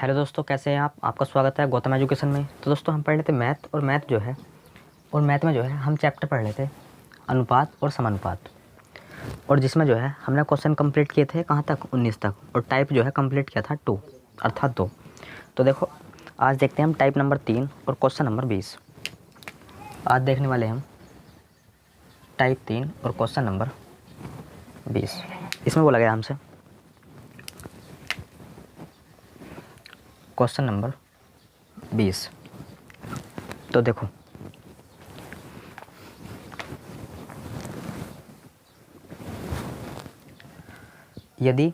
Hello दोस्तों, कैसे हैं आप? आपका स्वागत है गौतम एजुकेशन में। तो दोस्तों हम पढ़ रहे थे मैथ, और मैथ में जो है हम चैप्टर पढ़ रहे थे अनुपात और समानुपात, और जिसमें जो है हमने क्वेश्चन कंप्लीट किए थे कहाँ तक, 19 तक, और टाइप जो है कंप्लीट किया था 2 अर्थात 2। तो देखो आज देखते हैं हम टाइप नंबर 3 और क्वेश्चन नंबर 20। आज देखने वाले हम टाइप 3 और क्वेश्चन नंबर 20। इसमें बोला गया हमसे क्वेश्चन नंबर 20। तो देखो यदि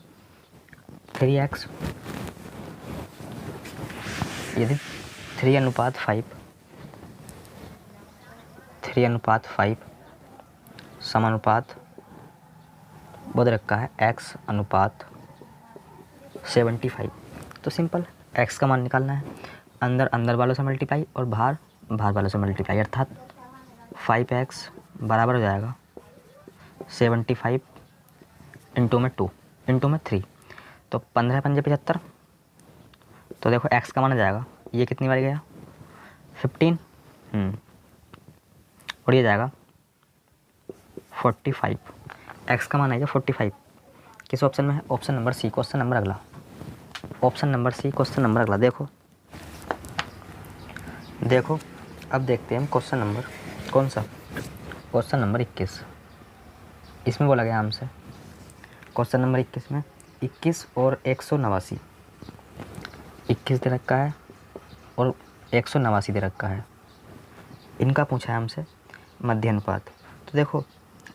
3x यदि 3:5 समानुपात बोध रखा है x अनुपात 75, तो सिंपल x का मान निकालना है। अंदर अंदर वालों से मल्टीप्लाई और बाहर बाहर वालों से मल्टीप्लाई, अर्थात 5x बराबर हो जाएगा 75 इंटू में 2 इंटू में 3, तो 15 पंजे 75। तो देखो x का मान आ जाएगा, ये कितनी बार गया 15, और ये जाएगा 45। x का मान आएगा 45। किस ऑप्शन में है? Option number C, question number अगला। Option number C, question number अगला। देखो अब देखते हैं हम क्वेश्चन नंबर कौन सा, क्वेश्चन नंबर 21। इसमें बोला गया हमसे क्वेश्चन नंबर 21 में 21 और 189, 21 दे रखा है और 189 दे रखा है। इनका पूछा है हमसे मध्य अनुपात। तो देखो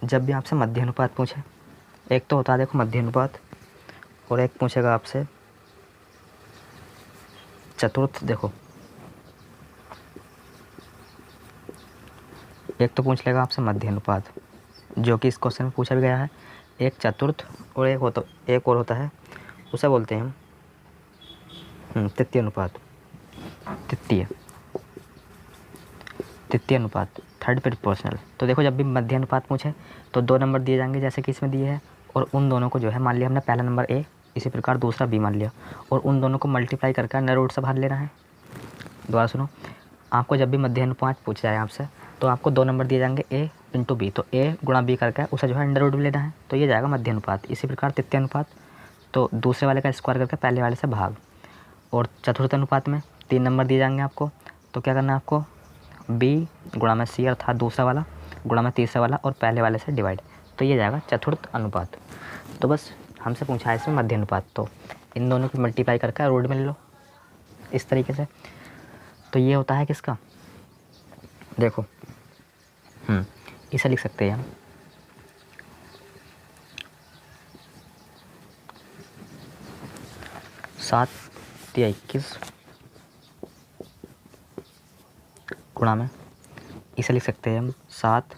जब भी आपसे मध्य अनुपात पूछे, एक तो होता है देखो मध्य अनुपात, और एक पूछेगा आपसे चतुर्थ। देखो एक तो पूछ लेगा आपसे मध्य अनुपात, जो कि इस क्वेश्चन में पूछा भी गया है। एक चतुर्थ और एक और होता है, उसे बोलते हैं हम तृतीय अनुपात, तृतीय अनुपात, थर्ड प्रोपोर्शनल। तो देखो जब भी मध्य अनुपात पूछे तो 2 नंबर दिए जाएंगे जैसे कि इसमें दिए हैं, और उन दोनों को जो है मान लिया हमने पहला नंबर ए, इसी प्रकार दूसरा बी मान लिया, और उन दोनों को मल्टीप्लाई करके अंडर रूट से बाहर लेना है। दोबारा सुनो, आपको जब भी मध्य अनुपात पूछ जाए आपसे तो आपको 2 नंबर दिए जाएंगे ए इंटू बी, तो ए गुणा बी करके उसे जो है अंडर रूट में लेना है, तो ये जाएगा मध्य अनुपात। इसी प्रकार तृतीय अनुपात, तो दूसरे वाले का स्क्वायर करके पहले वाले से भाग। और चतुर्थ अनुपात में 3 नंबर दिए जाएंगे आपको, तो क्या करना है आपको, बी गुणा में सी अर्थात दूसरा वाला गुणा में तीसरा वाला और पहले वाले से डिवाइड, तो ये जाएगा चतुर्थ अनुपात। तो बस हमसे पूछा है इसमें मध्य अनुपात, तो इन दोनों की मल्टीप्लाई करके रूट में ले लो इस तरीके से। तो ये होता है किसका, देखो इसे लिख सकते हैं हम 7×21 गुणा में, इसे लिख सकते हैं हम 7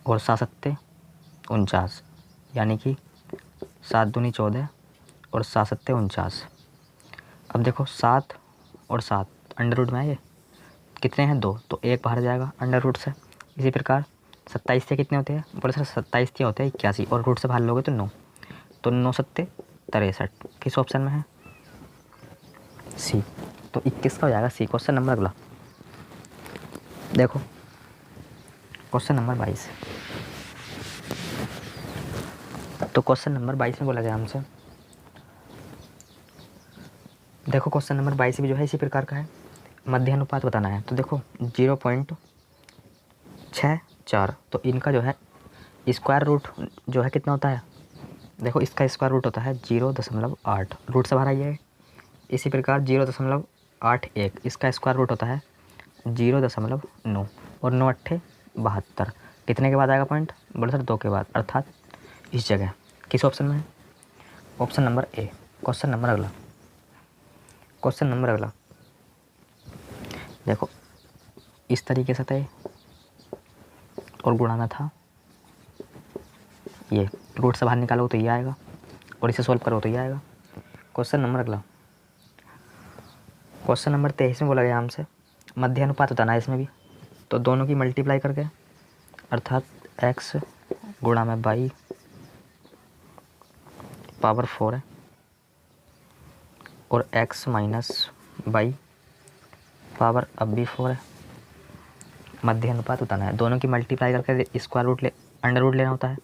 और 7×7 49, यानी कि 7×2 14 और 7×7 49। अब देखो 7 और 7 अंडर रूट में आए, कितने हैं 2, तो 1 बाहर जाएगा अंडर रूट से। इसी प्रकार 27 से कितने होते हैं, बोले सर 27 के होते हैं 81, और रूट से बाहर लोगे तो 9, तो 9×7 63। किस ऑप्शन में है, सी। तो 21 का हो जाएगा सी, क्वेश्चन नंबर अगला। देखो क्वेश्चन नंबर 22। तो क्वेश्चन नंबर 22 में बोला गया हमसे, देखो क्वेश्चन नंबर 22 भी जो है इसी प्रकार का है, मध्य अनुपात बताना है। तो देखो 0.64, तो इनका जो है स्क्वायर रूट जो है कितना होता है, देखो इसका स्क्वायर रूट होता है 0.8, रूट से बाहर आइए। इसी प्रकार 0.81, इसका स्क्वायर रूट होता है 0.9, और 9×8 72। कितने के बाद आएगा पॉइंट, बोले सर 2 के बाद, अर्थात इस जगह। किस ऑप्शन में है, option number A, question number अगला। क्वेश्चन नंबर अगला देखो इस तरीके से था ये, और गुणाना था ये, रूट से बाहर निकालो तो ये आएगा, और इसे सॉल्व करो तो ये आएगा। क्वेश्चन नंबर अगला, क्वेश्चन नंबर 23 में बोला गया हमसे मध्य अनुपात बताना है इसमें भी। तो दोनों की मल्टीप्लाई करके, अर्थात x गुणा में y पावर 4 है, और x माइनस बाई पावर अब भी 4 है। मध्य अनुपात बताना है, दोनों की मल्टीप्लाई करके स्क्वायर रूट अंडर रूट लेना होता है।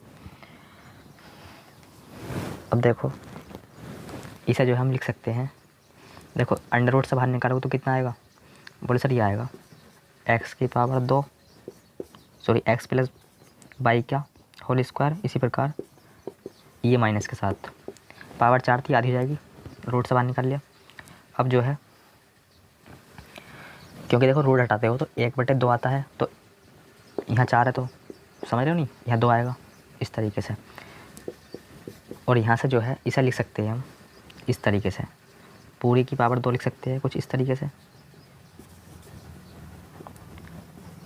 अब देखो इसे जो हम लिख सकते हैं, देखो अंडर रूट से बाहर निकालोगे तो कितना आएगा, बोले सर ये आएगा x की power 2 sorry x plus by क्या होल स्क्वायर, इसी प्रकार ये माइनस के साथ पावर 4 थी आधी हो जाएगी, रूट से बाहर निकाल लिया। अब जो है क्योंकि देखो रूट हटाते हो तो 1/2 आता है, तो यहाँ 4 है तो समझ रहे हो नहीं, यहाँ 2 आएगा इस तरीके से। और यहाँ से जो है इसे लिख सकते हैं हम इस तरीके से, पूरी की पावर 2 लिख सकते हैं कुछ इस तरीके से,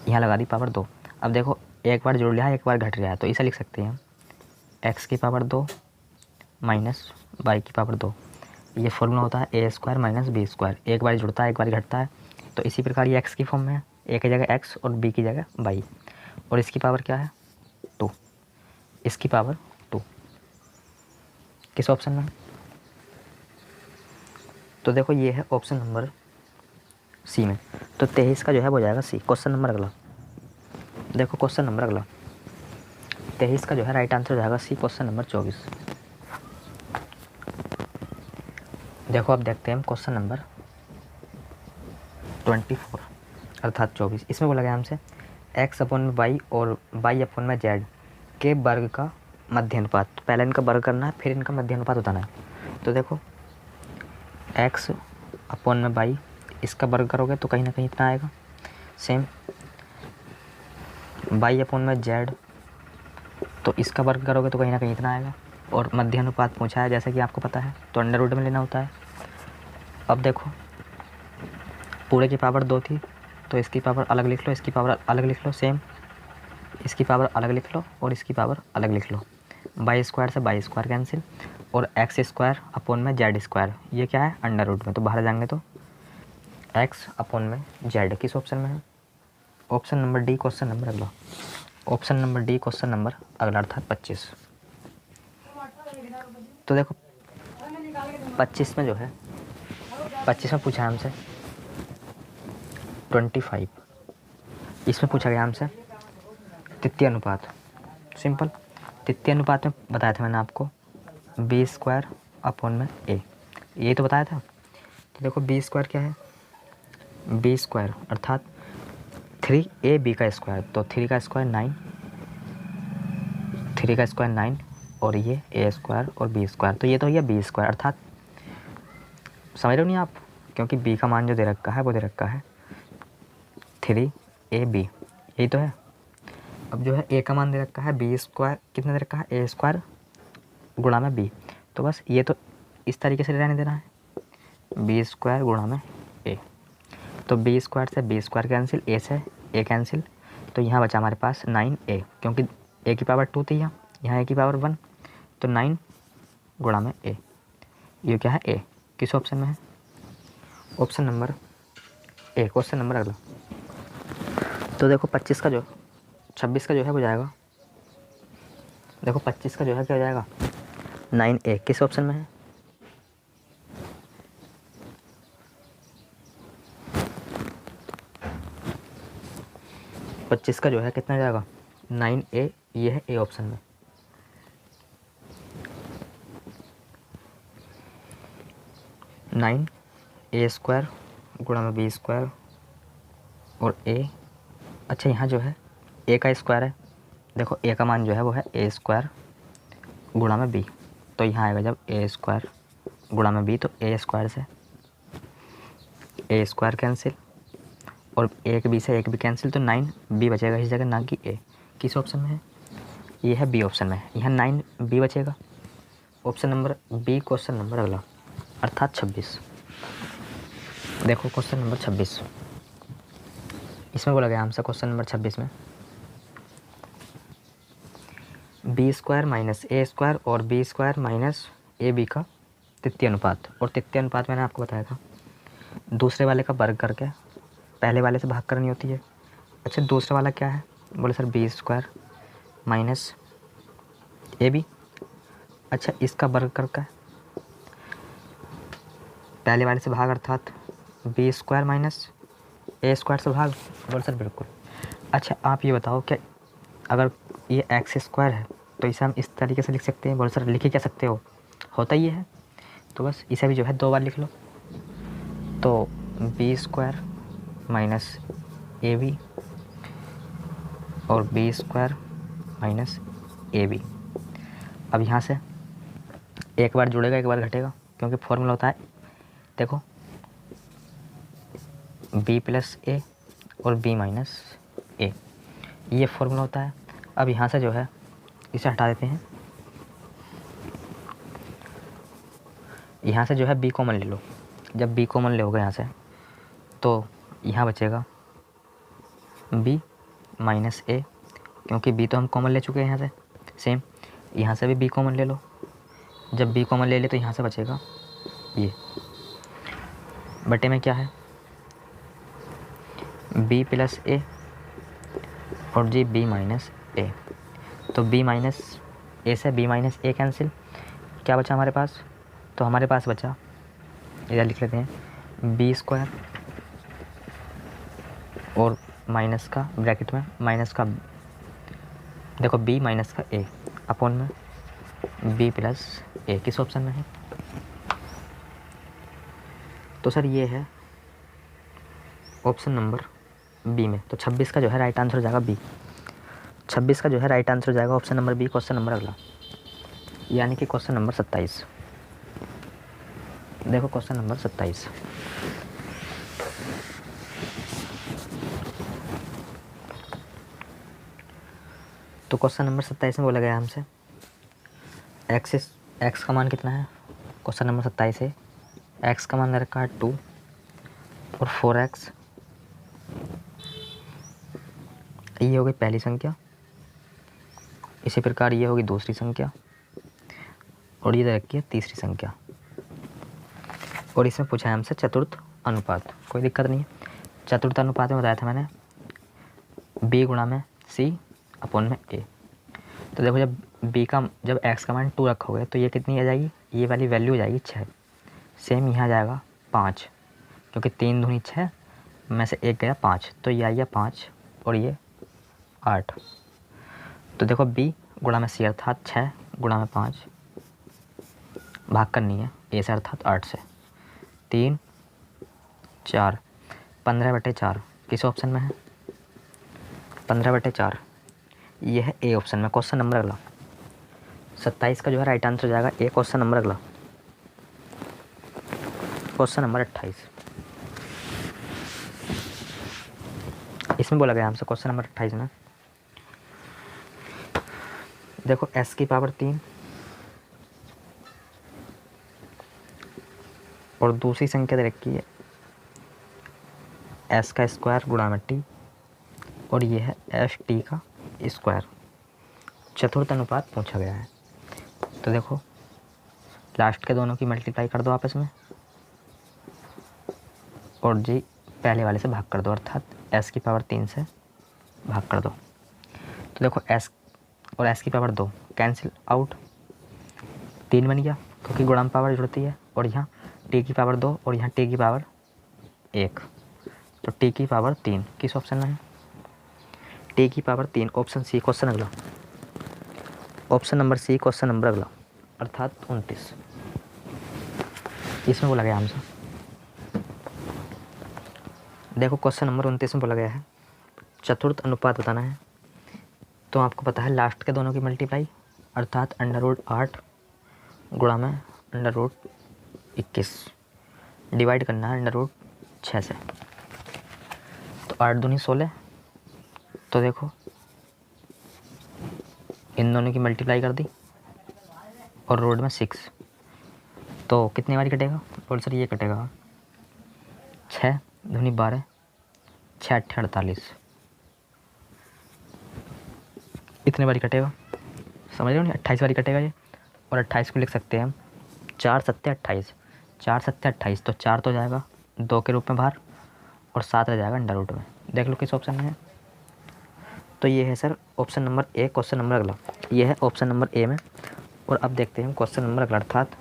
यहाँ लगा दी पावर 2। अब देखो एक बार जोड़ लिया है एक बार घट रहा है, तो इसे लिख सकते हैं हम x की पावर 2 माइनस बाई की पावर 2। ये फॉर्मूला होता है ए स्क्वायर माइनस बी स्क्वायर, एक बार जुड़ता है एक बार घटता है। तो इसी प्रकार ये x की फॉर्म में है, ए की जगह x और b की जगह बाई, और इसकी पावर क्या है 2, इसकी पावर 2 किस ऑप्शन में। तो देखो ये है ऑप्शन नंबर सी में, तो 23 का जो है वो जाएगा सी। क्वेश्चन नंबर अगला देखो, क्वेश्चन नंबर अगला 23 का जो है राइट आंसर हो जाएगा सी। क्वेश्चन नंबर 24 देखो, अब देखते हैं हम क्वेश्चन नंबर 24 अर्थात 24। इसमें बोला गया हमसे x अपॉन में y और y अपॉन में z के वर्ग का मध्य अनुपात, पहले इनका वर्ग करना है फिर इनका मध्य अनुपात बताना है। तो देखो x अपॉन में y इसका वर्ग करोगे तो कहीं ना कहीं इतना आएगा, सेम y अपॉन में z तो इसका वर्ग करोगे तो कहीं ना कहीं इतना आएगा, और मध्य अनुपात पूछा है जैसे कि आपको पता है तो अंडर रूट में लेना होता है। अब देखो पूरे की पावर 2 थी तो इसकी पावर अलग लिख लो, इसकी पावर अलग लिख लो, सेम इसकी पावर अलग लिख लो और इसकी पावर अलग लिख लो। बाई स्क्वायर से बाई स्क्वायर कैंसिल, और एक्स स्क्वायर अपॉन में जेड स्क्वायर, ये क्या है अंडर रूट में, तो बाहर जाएंगे तो एक्स अपॉन में जेड किस ऑप्शन में है, option number D. Question number अगला, option number D question number अगला अर्थात 25। तो देखो 25 में जो है 25 में पूछा है हमसे 25, इसमें पूछा गया हमसे तृतीय अनुपात, सिंपल तृतीय अनुपात में बताया था मैंने आपको बी स्क्वायर अपॉन में ए, ये तो बताया था। तो देखो बी स्क्वायर क्या है, बी स्क्वायर अर्थात 3ab का स्क्वायर, तो 3 का स्क्वायर 9, 3 का स्क्वायर 9 और ये ए स्क्वायर और बी स्क्वायर, तो ये तो ये बी स्क्वायर अर्थात समझ रहे हो नहीं आप, क्योंकि बी का मान जो दे रखा है वो दे रखा है 3ab, यही तो है। अब जो है ए का मान दे रखा है बी स्क्वायर, कितना दे रखा है ए स्क्वायर गुणा में बी, तो बस ये तो इस तरीके से रहने देना है बी स्क्वायर गुणा में ए, तो बी स्क्वायर से बी स्क्वायर कैंसिल, ए से ए कैंसिल, तो यहाँ बचा हमारे पास 9a, क्योंकि ए की पावर 2 थी यहाँ ए की पावर 1, तो 9 गुणा में ए, ये क्या है ए, किस ऑप्शन में है, option number A. Question number अगला, तो देखो 26 का जो 26 का जो है वो जाएगा, देखो 25 का जो है क्या हो जाएगा 9a, किस ऑप्शन में है, पच्चीस का जो है कितना जाएगा 9a, ये है ए ऑप्शन में। नाइन ए स्क्वायर गुणा में बी स्क्वायर और ए, अच्छा यहाँ जो है ए का स्क्वायर है, देखो ए का मान जो है वो है ए स्क्वायर गुणा में बी, तो यहाँ आएगा जब ए स्क्वायर गुणा में बी, तो ए स्क्वायर से ए स्क्वायर कैंसिल और एक बी से एक भी कैंसिल, तो 9b बचेगा इस जगह, ना कि ए, किस ऑप्शन में है, ये है बी ऑप्शन में, यहाँ 9b बचेगा, option number B. Question number अगला अर्थात 26, देखो क्वेश्चन नंबर 26, इसमें बोला गया हमसे क्वेश्चन नंबर 26 में बी स्क्वायर माइनस ए स्क्वायर और बी स्क्वायर माइनस ए बी का तृतीय अनुपात, और तृतीय अनुपात मैंने आपको बताया था दूसरे वाले का वर्ग करके पहले वाले से भाग करनी होती है। अच्छा दूसरा वाला क्या है, बोले सर बी स्क्वायर माइनस ए बी, अच्छा इसका वर्ग करके पहले वाले से भाग अर्थात बी स्क्वायर माइनस ए स्क्वायर से भाग। बोल सर बिल्कुल। अच्छा आप ये बताओ क्या अगर ये एक्स स्क्वायर है तो इसे हम इस तरीके से लिख सकते हैं। बोल सर लिख ही क्या सकते हो, होता ही है। तो बस इसे भी जो है 2 बार लिख लो। तो बी स्क्वायर माइनस ए बी और बी स्क्वायर माइनस ए बी। अब यहाँ से एक बार जुड़ेगा एक बार घटेगा, क्योंकि फॉर्मूला होता है देखो बी प्लस ए और बी माइनस ए, ये फॉर्मूला होता है। अब यहाँ से जो है इसे हटा देते हैं, यहाँ से जो है बी कॉमन ले लो। जब बी कॉमन लोगे यहाँ से तो यहाँ बचेगा बी माइनस ए, क्योंकि बी तो हम कॉमन ले चुके हैं यहाँ से। सेम यहाँ से भी बी कॉमन ले लो। जब बी कॉमन ले ले तो यहाँ से बचेगा ये, बटे में क्या है बी प्लस ए और जी बी माइनस ए। तो बी माइनस ए से बी माइनस ए कैंसिल, क्या बचा हमारे पास, तो हमारे पास बचा इधर लिख लेते हैं बी स्क्वायर और माइनस का ब्रैकेट में माइनस का देखो बी माइनस का ए अपॉन में बी प्लस ए। किस ऑप्शन में है, तो सर ये है ऑप्शन नंबर बी में। तो 26 का जो है राइट आंसर हो जाएगा बी। 26 का जो है राइट आंसर हो जाएगा option number B. Question number अगला यानी कि क्वेश्चन नंबर 27। देखो क्वेश्चन नंबर 27, तो क्वेश्चन नंबर 27 में बोला गया हमसे एक्स का मान कितना है। क्वेश्चन नंबर 27 है एक्स का मान रखा है 2 और 4x, ये होगी पहली संख्या। इसी प्रकार ये होगी दूसरी संख्या और ये रखी है तीसरी संख्या। और इसमें पूछा है हमसे चतुर्थ अनुपात। कोई दिक्कत नहीं है। चतुर्थ अनुपात में बताया था मैंने b गुणा में c अपॉन में a। तो देखो जब x का मान 2 रखोगे तो ये कितनी आ जाएगी, ये वाली वैल्यू हो जाएगी 6। सेम यहाँ जाएगा 5, क्योंकि 3 दूनी 6 में से 1 गया 5, तो ये आएगा 5 और ये 8। तो देखो b गुणा में c अर्थात 6 गुणा में 5 भाग करनी है a से अर्थात 8 से। 3 4 15/4 किस ऑप्शन में है 15/4, ये है ए ऑप्शन में। क्वेश्चन नंबर अगला 27 का जो है राइट आंसर हो जाएगा ए। क्वेश्चन नंबर अगला क्वेश्चन नंबर 28, इसमें बोला गया हमसे क्वेश्चन नंबर 28 में देखो s की पावर 3 और दूसरी संख्या दे रखी है s का स्क्वायर गुणा में t और ये है एफ टी का स्क्वायर। चतुर्थ अनुपात पूछा गया है। तो देखो लास्ट के दोनों की मल्टीप्लाई कर दो आपस में और जी पहले वाले से भाग कर दो, अर्थात s की पावर 3 से भाग कर दो। तो देखो s और s की पावर 2 कैंसिल आउट, 3 बन गया क्योंकि गुणा में पावर जुड़ती है। और यहाँ t की पावर 2 और यहाँ t की पावर 1, तो t की पावर 3 किस ऑप्शन में है t की पावर 3 ऑप्शन सी। क्वेश्चन अगला option number C question number अगला अर्थात 29, इसमें बोला गया हमसे देखो क्वेश्चन नंबर 29 में बोला गया है चतुर्थ अनुपात बताना है। तो आपको पता है लास्ट के दोनों की मल्टीप्लाई अर्थात √8 गुणा में √21 डिवाइड करना है √6 से। तो 8 दूनी 16, तो देखो इन दोनों की मल्टीप्लाई कर दी और रोड में 6, तो कितनी बारी कटेगा, बोल सर ये कटेगा 6 दूनी 12 6 8 48, इतने बारी कटेगा। समझ रहे हो नहीं, 28 बारी कटेगा ये। और 28 को लिख सकते हैं हम 4 7 28, 4 7 28, तो 4 तो जाएगा 2 के रूप में बाहर और 7 रह जाएगा √ में। देख लो किस ऑप्शन में है। तो ये है sir option number A. Question number अगला ये है ऑप्शन नंबर ए में। और अब देखते हैं क्वेश्चन नंबर अगला अर्थात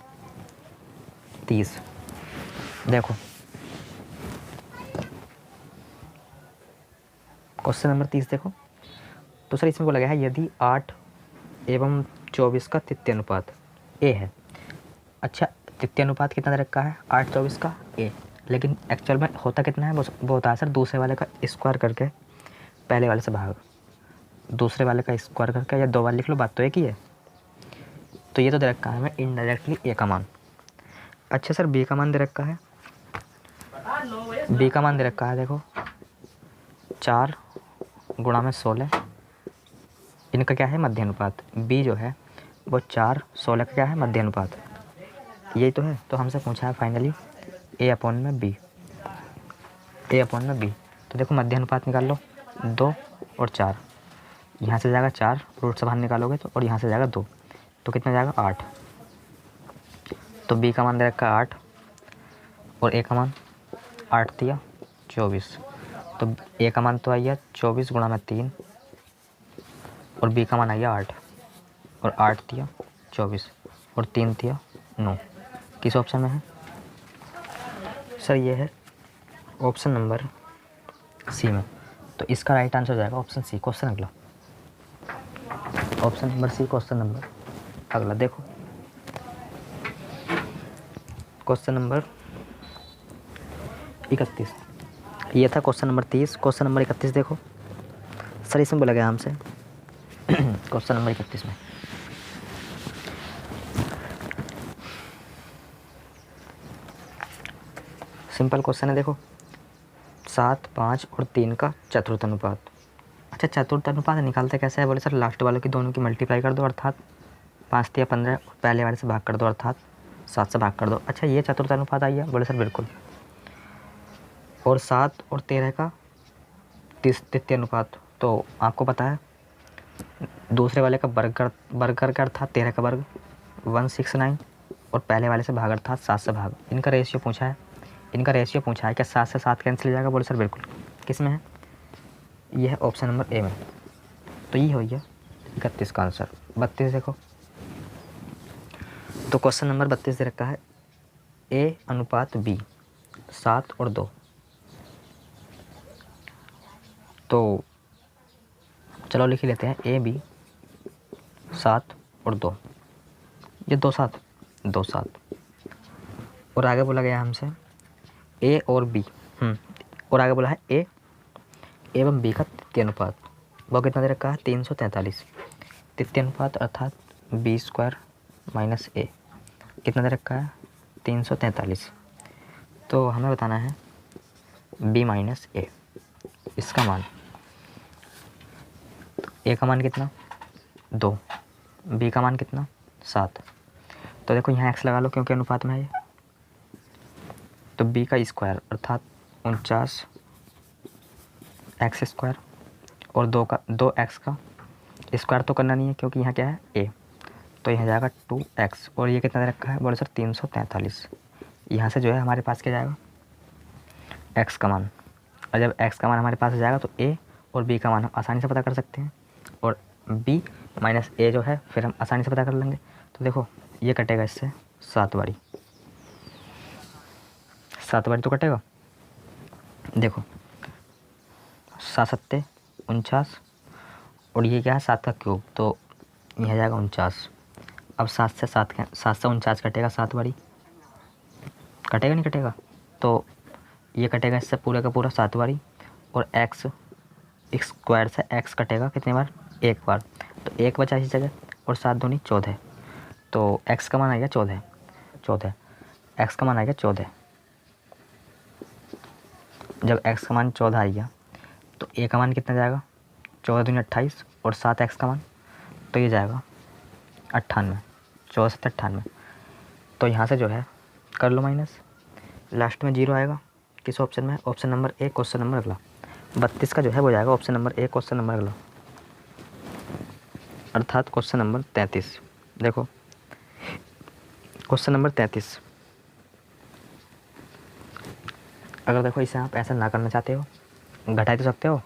30। देखो क्वेश्चन नंबर 30 देखो। तो सर इसमें बोला गया है यदि 8 एवं 24 का तृतीय अनुपात ए है। अच्छा, तृतीय अनुपात कितना दे रखा है? 8/24 का ए। लेकिन एक्चुअल में होता कितना है? वो होता है सर दूसरे वाले का स्क्वायर करके पहले वाले से भाग, दूसरे वाले का स्क्वायर करके, या 2 बार लिख लो, बात तो एक ही है। तो ये तो दे रखा है हमें इनडायरेक्टली ए का मान। अच्छा सर बी का मान दे रखा है, बी का मान दे रखा है देखो 4 गुणा में 16, इनका क्या है? मध्य अनुपात। बी जो है वो 4/16 का क्या है? मध्य अनुपात। यही तो है। तो हमसे पूछा है फाइनली ए अपॉन में बी, ए अपॉन में बी। तो देखो मध्य अनुपात निकाल लो, 2 और 4, यहाँ से जाएगा 4, रूट से बाहर निकालोगे तो, और यहाँ से जाएगा 2, तो कितना जाएगा? 8। तो बी का मान दे रखा है 8 और ए का मान 8 दिया 24। तो ए का मान तो आई है 24 गुणा में 3 और बी का मान आई है 8, और 8 दिया 24 और 3 दिया 9। किस ऑप्शन में है सर? ये है ऑप्शन नंबर सी में। तो इसका राइट आंसर हो जाएगा ऑप्शन सी। क्वेश्चन अगला, option number C question number अगला देखो। क्वेश्चन नंबर 31, ये था क्वेश्चन नंबर 30। क्वेश्चन नंबर 31 देखो सर, इसमें बोला गया हमसे क्वेश्चन नंबर 31 में सिंपल क्वेश्चन है देखो, 7, 5 और 3 का चतुर्थ अनुपात। अच्छा, चतुर्थ अनुपात निकालते कैसे है? बोले सर लास्ट वालों की दोनों की मल्टीप्लाई कर दो, अर्थात 5 या 15, पहले वाले से भाग कर दो, अर्थात 7 से भाग कर दो। अच्छा, ये चतुर्थ अनुपात आई है? बोले सर बिल्कुल। और 7 और 13 का तृतीय अनुपात, तो आपको पता है दूसरे वाले का वर्ग का अर्थात 13 का वर्ग 169, और पहले वाले से भाग अर्थात 7 से भाग। इनका रेशियो पूछा है, इनका रेशियो पूछा है। क्या 7 से 7 कैंसिल हो जाएगा? बोले सर बिल्कुल। किस में है? यह है ऑप्शन नंबर ए में। तो ये हो गया 31 का आंसर। 32 देखो, तो क्वेश्चन नंबर 32 दे रखा है ए अनुपात बी 7 और 2। तो चलो लिख ही लेते हैं ए बी 7 और 2, ये 2 7 2 7। और आगे बोला गया हमसे ए और बी, और आगे बोला है ए एवं बी का तृतीय अनुपात। वो कितना दे रखा है? 343। तृतीय अनुपात अर्थात बी स्क्वायर माइनस ए, कितना दे रखा है? 343। तो हमें बताना है बी माइनस ए, इसका मान। ए का मान कितना? 2, बी का मान कितना? 7। तो देखो यहाँ एक्स लगा लो क्योंकि अनुपात में है ये। तो बी का स्क्वायर अर्थात 49 एक्स स्क्वायर, और 2 एक्स का स्क्वायर तो करना नहीं है क्योंकि यहाँ क्या है? ए। तो यहाँ जाएगा 2x, और ये कितना दे रखा है? बोले सर 343। यहाँ से जो है हमारे पास क्या जाएगा? x का मान। और जब x का मान हमारे पास आ जाएगा तो a और b का मान हम आसानी से पता कर सकते हैं, और b माइनस a जो है फिर हम आसानी से पता कर लेंगे। तो देखो ये कटेगा इससे 7 बारी, 7 बारी तो कटेगा। देखो 7 सत्ते 49, और ये क्या है? 7 का क्यूब, तो यह जाएगा 49। अब 7 से 49 कटेगा 7 बारी, कटेगा नहीं कटेगा? तो ये कटेगा इससे पूरे का पूरा 7 बारी, और एक्स स्क्वायर से एक्स कटेगा कितनी बार? 1 बार। तो 1 बचा इसी जगह, और 7 दूनी 14। तो एक्स का मान आ गया 14, एक्स का मान आ गया 14। जब एक्स का मान 14 आ गया तो ए का मान कितना जाएगा? 14 दूनी 28, और 7 एक्स का मान, तो ये जाएगा 98, 14 से 98। तो यहाँ से जो है कर लो माइनस, लास्ट में 0 आएगा। किस ऑप्शन में? Option number A question number अगला। 32 का जो है वो जाएगा option number A question number अगला, अर्थात क्वेश्चन नंबर 33। देखो क्वेश्चन नंबर 33, अगर देखो इसे आप ऐसा ना करना चाहते हो, घटा तो सकते हो,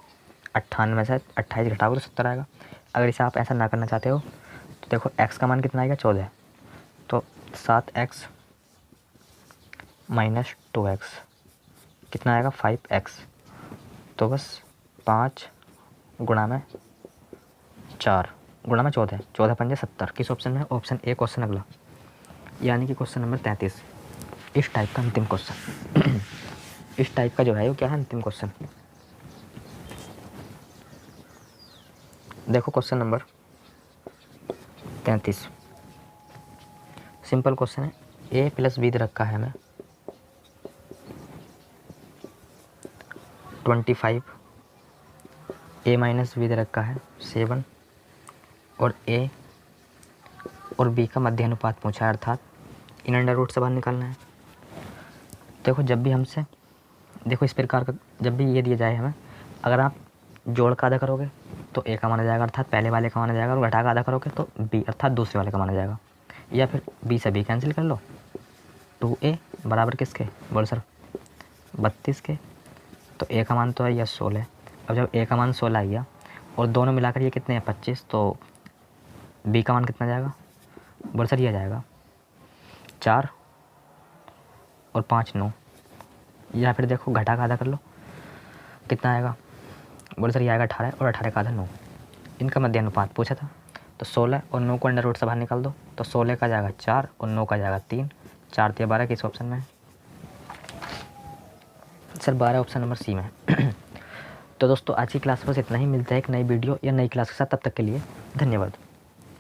98 में से 28 घटाओगे तो 70 आएगा। अगर इसे आप ऐसा ना करना चाहते हो तो देखो x का मान कितना आएगा? 14। तो 7x माइनस 2x कितना आएगा 5x। तो बस 5 गुणा में 4 गुणा में 14, 14 पंजे 70। किस ऑप्शन में? ऑप्शन ए क्वेश्चन अगला, यानी कि क्वेश्चन नंबर 33। इस टाइप का अंतिम क्वेश्चन इस टाइप का जो है वो क्या है अंतिम क्वेश्चन। देखो क्वेश्चन नंबर 33 सिंपल क्वेश्चन है। ए प्लस बी दे रखा है हमें 25, ए माइनस बी दे रखा है 7 और ए और बी का मध्य अनुपात पूछा है, अर्थात इन अंडर रूट से बाहर निकालना है। देखो जब भी हमसे देखो इस प्रकार का जब भी ये दिया जाए हमें, अगर आप जोड़ का आधा करोगे तो ए का माना जाएगा, अर्थात पहले वाले का माना जाएगा, और घटा का आधा करोगे तो बी अर्थात दूसरे वाले का माना जाएगा। या फिर बी से बी कैंसिल कर लो, 2a बराबर किसके? बोल सर 32 के। तो ए का मान तो है यह 16। अब जब ए का मान 16 आ गया और दोनों मिलाकर ये कितने हैं 25, तो बी का मान कितना जाएगा? बोल सर ये जाएगा 4 और 5 9। या फिर देखो घटा का आधा कर लो, कितना आएगा? बोले सर ये आएगा 18 और 18 का आधा 9। इनका मध्य अनुपात पूछा था, तो 16 और 9 को अंडर रूट से बाहर निकाल दो, तो 16 का जाएगा 4 और 9 का जाएगा 3। 4 3 12 किस ऑप्शन में है? सर 12 ऑप्शन नंबर सी में है। तो दोस्तों आज की क्लास बस इतना ही, मिलता है एक नई वीडियो या नई क्लास के साथ, तब तक के लिए धन्यवाद।